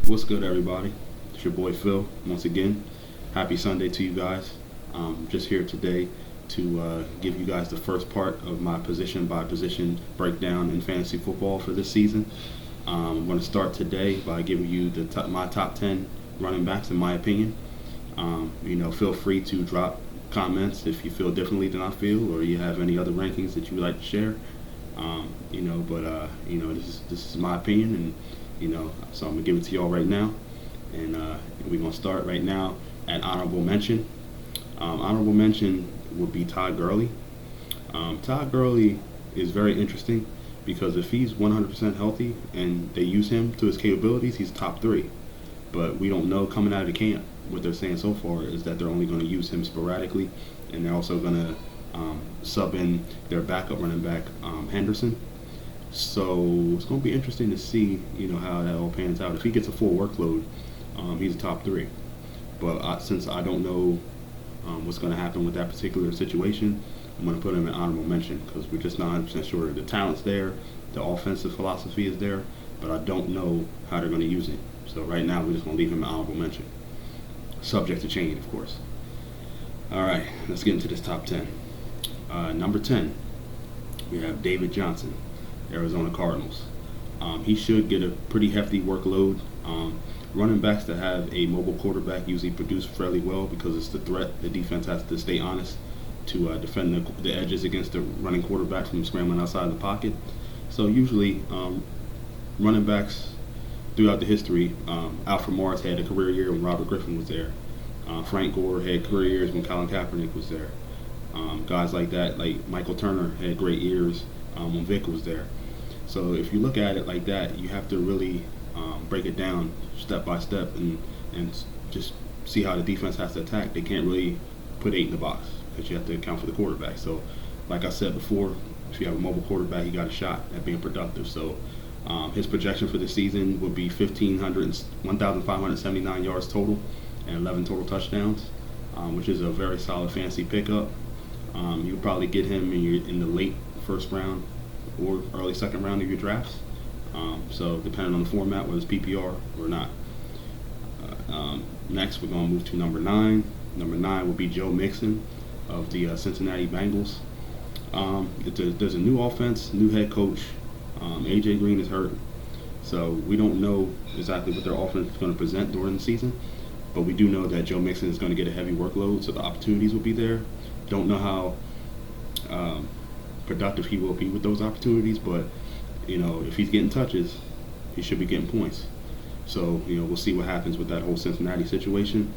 What's good, everybody? It's your boy Phil once again. Happy Sunday to you guys. Just here today to give you guys the first part of my position by position breakdown in fantasy football for this season. I'm going to start today by giving you my top 10 running backs in my opinion. Feel free to drop comments if you feel differently than I feel, or you have any other rankings that you would like to share. This is my opinion, and so I'm gonna give it to y'all right now, and we're gonna start right now at honorable mention. Honorable mention would be Todd Gurley. Todd Gurley is very interesting because if he's 100% healthy and they use him to his capabilities, he's top 3. But we don't know coming out of the camp. What they're saying so far is that they're only going to use him sporadically, and they're also going to sub in their backup running back, Henderson. So it's going to be interesting to see, how that all pans out. If he gets a full workload, he's a top 3. But since I don't know what's going to happen with that particular situation, I'm going to put him in honorable mention because we're just not 100% sure. The talent's there, the offensive philosophy is there, but I don't know how they're going to use him. So right now we're just going to leave him in honorable mention. Subject to change, of course. All right, let's get into this top 10. Number 10, we have David Johnson, Arizona Cardinals. He should get a pretty hefty workload. Running backs that have a mobile quarterback usually produce fairly well because it's the threat. The defense has to stay honest to defend the edges against the running quarterback from scrambling outside the pocket. So usually running backs throughout the history, Alfred Morris had a career year when Robert Griffin was there. Frank Gore had career years when Colin Kaepernick was there. Guys like that, like Michael Turner, had great years when Vic was there. So if you look at it like that, you have to really break it down step by step and just see how the defense has to attack. They can't really put 8 in the box because you have to account for the quarterback. So like I said before, if you have a mobile quarterback, he got a shot at being productive. So his projection for the season would be 1,579 yards total and 11 total touchdowns, which is a very solid fantasy pickup. You would probably get him in the late first round or early second round of your drafts. So depending on the format, whether it's PPR or not. Next, we're going to move to number 9. Number 9 will be Joe Mixon of the Cincinnati Bengals. There's a new offense, new head coach. AJ Green is hurt, so we don't know exactly what their offense is going to present during the season. But we do know that Joe Mixon is going to get a heavy workload, so the opportunities will be there. Don't know how productive he will be with those opportunities, but if he's getting touches, he should be getting points. So we'll see what happens with that whole Cincinnati situation.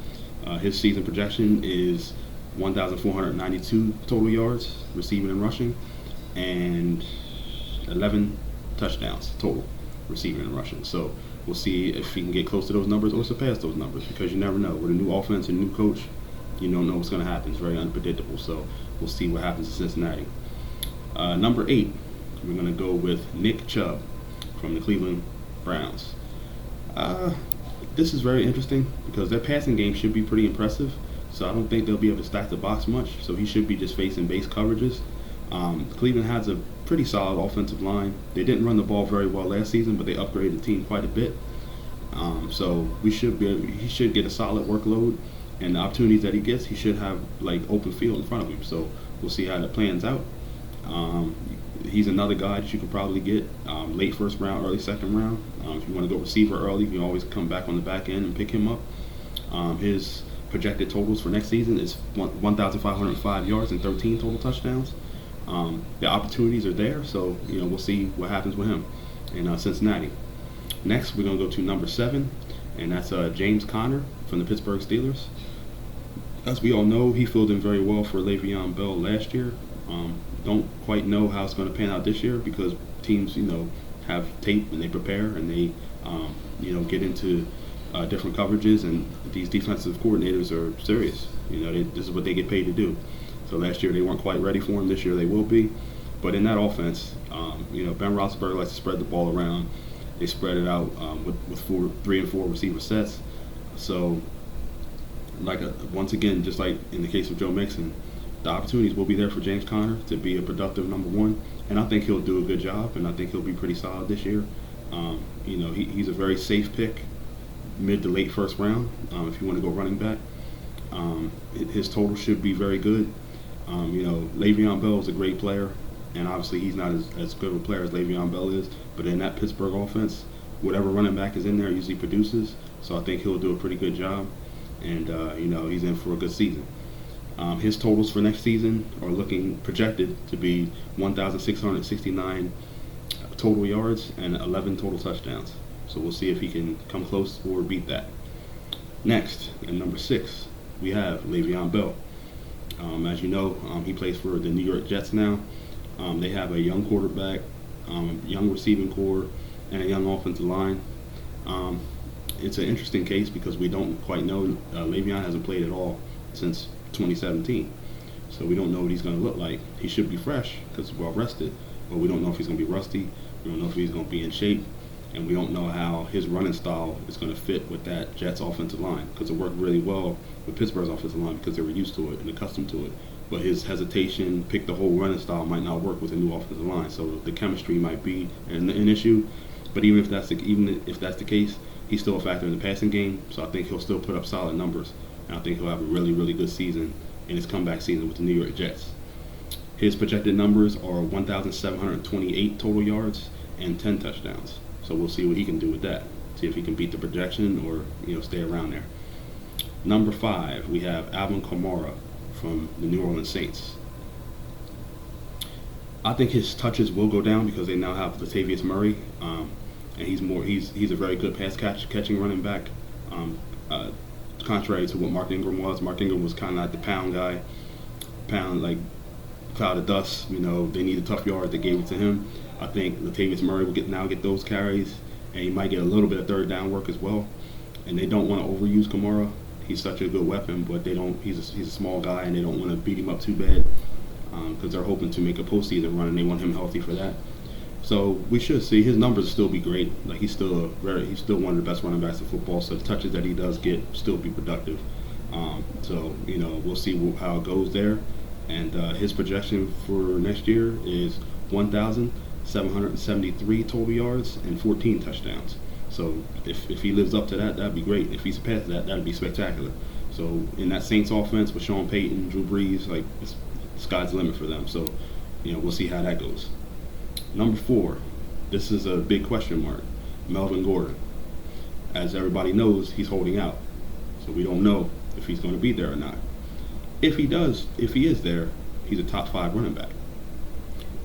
His season projection is 1,492 total yards receiving and rushing, and 11 touchdowns total receiving and rushing. So we'll see if he can get close to those numbers or surpass those numbers, because you never know. With a new offense and new coach, you don't know what's going to happen. It's very unpredictable. So we'll see what happens in Cincinnati. Number 8, we're going to go with Nick Chubb from the Cleveland Browns. This is very interesting because their passing game should be pretty impressive. So I don't think they'll be able to stack the box much. So he should be just facing base coverages. Cleveland has a pretty solid offensive line. They didn't run the ball very well last season, but they upgraded the team quite a bit. So he should get a solid workload, and the opportunities that he gets, he should have like open field in front of him. So we'll see how that plans out. He's another guy that you could probably get late first round, early second round. If you want to go receiver early, you can always come back on the back end and pick him up. His projected totals for next season is 1,505 yards and 13 total touchdowns. The opportunities are there, so we'll see what happens with him in Cincinnati. Next, we're going to go to number 7, and that's James Conner from the Pittsburgh Steelers. As we all know, he filled in very well for Le'Veon Bell last year. Don't quite know how it's going to pan out this year because teams, have tape and they prepare and they, get into different coverages, and these defensive coordinators are serious. This is what they get paid to do. So last year they weren't quite ready for him. This year they will be. But in that offense, Ben Roethlisberger likes to spread the ball around. They spread it out with 3 and 4 receiver sets. So, once again, just like in the case of Joe Mixon, the opportunities will be there for James Conner to be a productive number 1, and I think he'll do a good job, and I think he'll be pretty solid this year. He's a very safe pick mid to late first round if you want to go running back. His total should be very good. Le'Veon Bell is a great player, and obviously he's not as good of a player as Le'Veon Bell is, but in that Pittsburgh offense, whatever running back is in there usually produces, so I think he'll do a pretty good job, and he's in for a good season. His totals for next season are looking projected to be 1,669 total yards and 11 total touchdowns. So we'll see if he can come close or beat that. Next, at number 6, we have Le'Veon Bell. As you know, he plays for the New York Jets now. They have a young quarterback, young receiving core, and a young offensive line. It's an interesting case because we don't quite know. Le'Veon hasn't played at all since 2017. So we don't know what he's going to look like. He should be fresh because he's well rested, but we don't know if he's going to be rusty. We don't know if he's going to be in shape, and we don't know how his running style is going to fit with that Jets offensive line, because it worked really well with Pittsburgh's offensive line because they were used to it and accustomed to it. But his hesitation, pick the whole running style, might not work with a new offensive line. So the chemistry might be an issue. But even if that's the case, he's still a factor in the passing game. So I think he'll still put up solid numbers, and I think he'll have a really, really good season in his comeback season with the New York Jets. His projected numbers are 1,728 total yards and 10 touchdowns. So we'll see what he can do with that. See if he can beat the projection or stay around there. Number 5, we have Alvin Kamara from the New Orleans Saints. I think his touches will go down because they now have Latavius Murray, and he's a very good pass catching running back. Contrary to what Mark Ingram was. Mark Ingram was kind of like the pound guy, like cloud of dust. They needed tough yards. They gave it to him. I think Latavius Murray will get those carries, and he might get a little bit of third down work as well. And they don't want to overuse Kamara. He's such a good weapon, but they don't. He's a small guy, and they don't want to beat him up too bad because they're hoping to make a postseason run, and they want him healthy for that. So we should see his numbers will still be great. Like he's still one of the best running backs in football. So the touches that he does get still be productive. We'll see how it goes there. And his projection for next year is 1,773 total yards and 14 touchdowns. So if he lives up to that, that'd be great. If he surpasses that, that'd be spectacular. So in that Saints offense with Sean Payton, Drew Brees, like the sky's the limit for them. So we'll see how that goes. Number 4, this is a big question mark. Melvin Gordon. As everybody knows, he's holding out. So we don't know if he's going to be there or not. If he is there, he's a top 5 running back.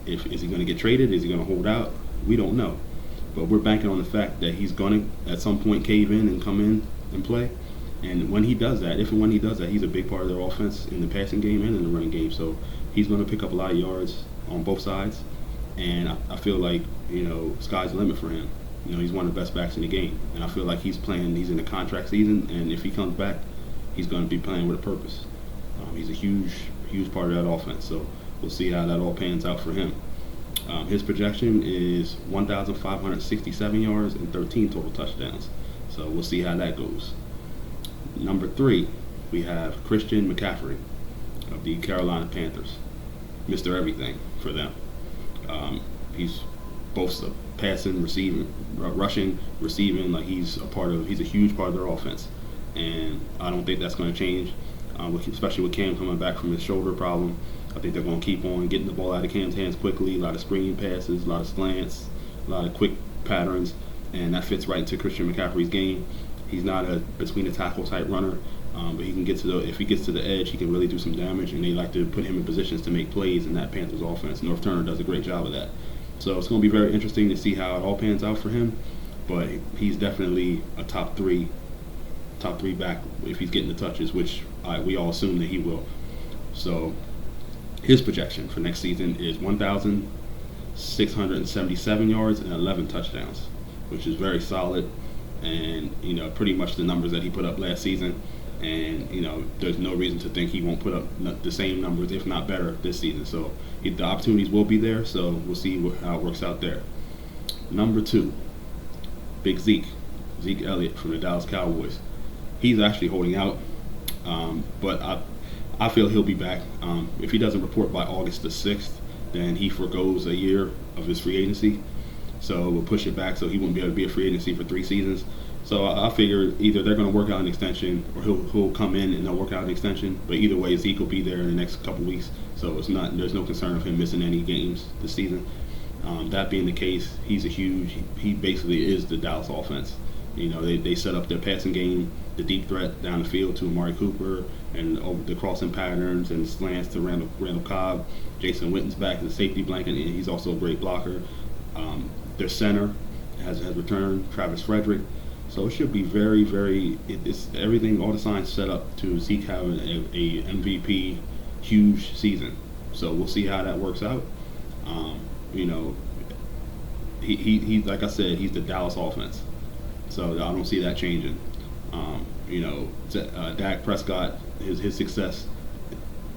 Is he going to get traded? Is he going to hold out? We don't know. But we're banking on the fact that he's going to, at some point, cave in and come in and play. And when he does that, he's a big part of their offense in the passing game and in the running game. So he's going to pick up a lot of yards on both sides. And I feel like, sky's the limit for him. He's one of the best backs in the game. And I feel like he's in a contract season. And if he comes back, he's going to be playing with a purpose. He's a huge, huge part of that offense. So we'll see how that all pans out for him. His projection is 1,567 yards and 13 total touchdowns. So we'll see how that goes. Number 3, we have Christian McCaffrey of the Carolina Panthers. Mr. Everything for them. He's both passing, receiving, rushing, receiving. Like he's a huge part of their offense. And I don't think that's going to change, especially with Cam coming back from his shoulder problem. I think they're going to keep on getting the ball out of Cam's hands quickly, a lot of screen passes, a lot of slants, a lot of quick patterns, and that fits right into Christian McCaffrey's game. He's not a between-the-tackle type runner, but he can if he gets to the edge, he can really do some damage, and they like to put him in positions to make plays in that Panthers offense. North Turner does a great job of that. So it's going to be very interesting to see how it all pans out for him, but he's definitely a top three back if he's getting the touches, which we all assume that he will. So his projection for next season is 1,677 yards and 11 touchdowns, which is very solid, and pretty much the numbers that he put up last season. And there's no reason to think he won't put up the same numbers, if not better, this season. So the opportunities will be there. So we'll see how it works out there. Number 2, Big Zeke Elliott from the Dallas Cowboys. He's actually holding out, but I feel he'll be back. If he doesn't report by August the 6th, then he forgoes a year of his free agency. So we'll push it back so he won't be able to be a free agency for 3 seasons. So I figure either they're going to work out an extension or he'll come in and they'll work out an extension. But either way, Zeke will be there in the next couple weeks. So there's no concern of him missing any games this season. That being the case, he basically is the Dallas offense. They set up their passing game, the deep threat down the field to Amari Cooper, and over the crossing patterns and slants to Randall Cobb. Jason Witten's back as a safety blanket, and he's also a great blocker. Their center has returned, Travis Frederick. So it should be very, very. It's everything, all the signs set up to Zeke having a MVP huge season. So we'll see how that works out. He like I said, he's the Dallas offense. So I don't see that changing. Dak Prescott, his success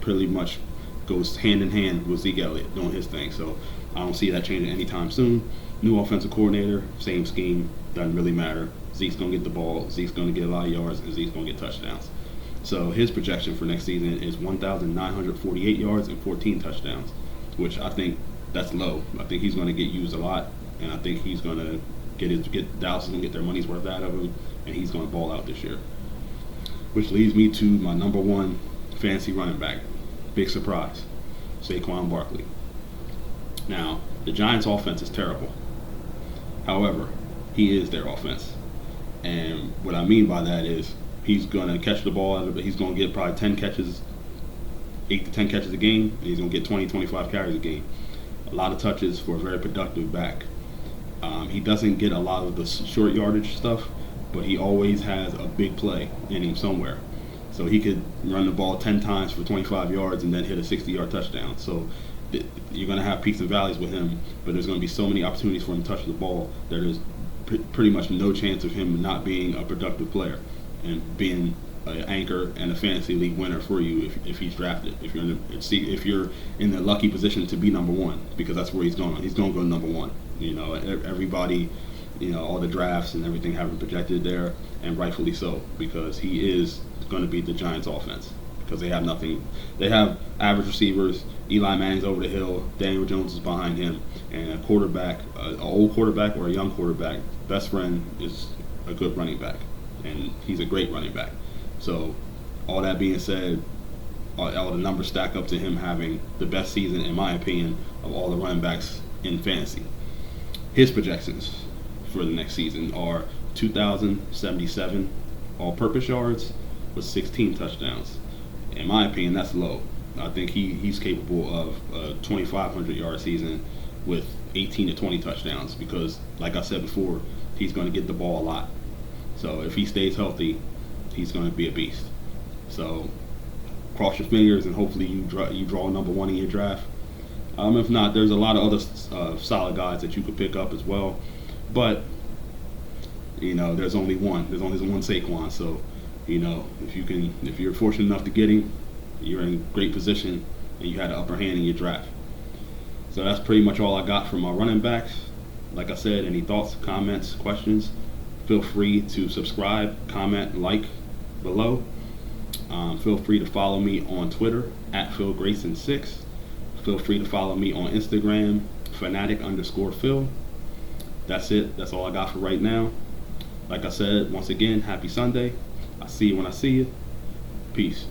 pretty much goes hand in hand with Zeke Elliott doing his thing. So I don't see that changing anytime soon. New offensive coordinator, same scheme, doesn't really matter. Zeke's going to get the ball, Zeke's going to get a lot of yards, and Zeke's going to get touchdowns. So his projection for next season is 1,948 yards and 14 touchdowns, which I think that's low. I think he's going to get used a lot, and I think he's going to Dallas is going to get their money's worth out of him, and he's going to ball out this year. Which leads me to my number one fantasy running back. Big surprise, Saquon Barkley. Now, the Giants' offense is terrible. However, he is their offense. And what I mean by that is he's going to catch the ball out of it. He's going to get probably 10 catches, 8 to 10 catches a game, and he's going to get 20, 25 carries a game. A lot of touches for a very productive back. He doesn't get a lot of the short yardage stuff, but he always has a big play in him somewhere. So he could run the ball 10 times for 25 yards and then hit a 60-yard touchdown. So you're going to have peaks and valleys with him, but there's going to be so many opportunities for him to touch the ball that there's pretty much no chance of him not being a productive player and being an anchor and a fantasy league winner for you if he's drafted. If you're in the lucky position to be number one, because that's where he's going. He's going to go number one. Everybody, all the drafts and everything have him projected there, and rightfully so, because he is going to beat the Giants offense because they have nothing. They have average receivers. Eli Manning's over the hill. Daniel Jones is behind him, and a quarterback, an old quarterback or a young quarterback, best friend is a good running back, and he's a great running back. So all that being said, all the numbers stack up to him having the best season, in my opinion, of all the running backs in fantasy. His projections for the next season are 2,077 all-purpose yards with 16 touchdowns. In my opinion, that's low. I think he's capable of a 2,500-yard season with 18 to 20 touchdowns because, like I said before, he's going to get the ball a lot. So if he stays healthy, he's going to be a beast. So cross your fingers and hopefully you draw number one in your draft. If not, there's a lot of other solid guys that you could pick up as well. But, there's only one. There's only one Saquon. So, if you're fortunate enough to get him, you're in great position and you had an upper hand in your draft. So that's pretty much all I got from my running backs. Like I said, any thoughts, comments, questions, feel free to subscribe, comment, like below. Feel free to follow me on Twitter at PhilGrayson6. Feel free to follow me on Instagram, fanatic_Phil. That's it. That's all I got for right now. Like I said, once again, happy Sunday. I see you when I see you. Peace.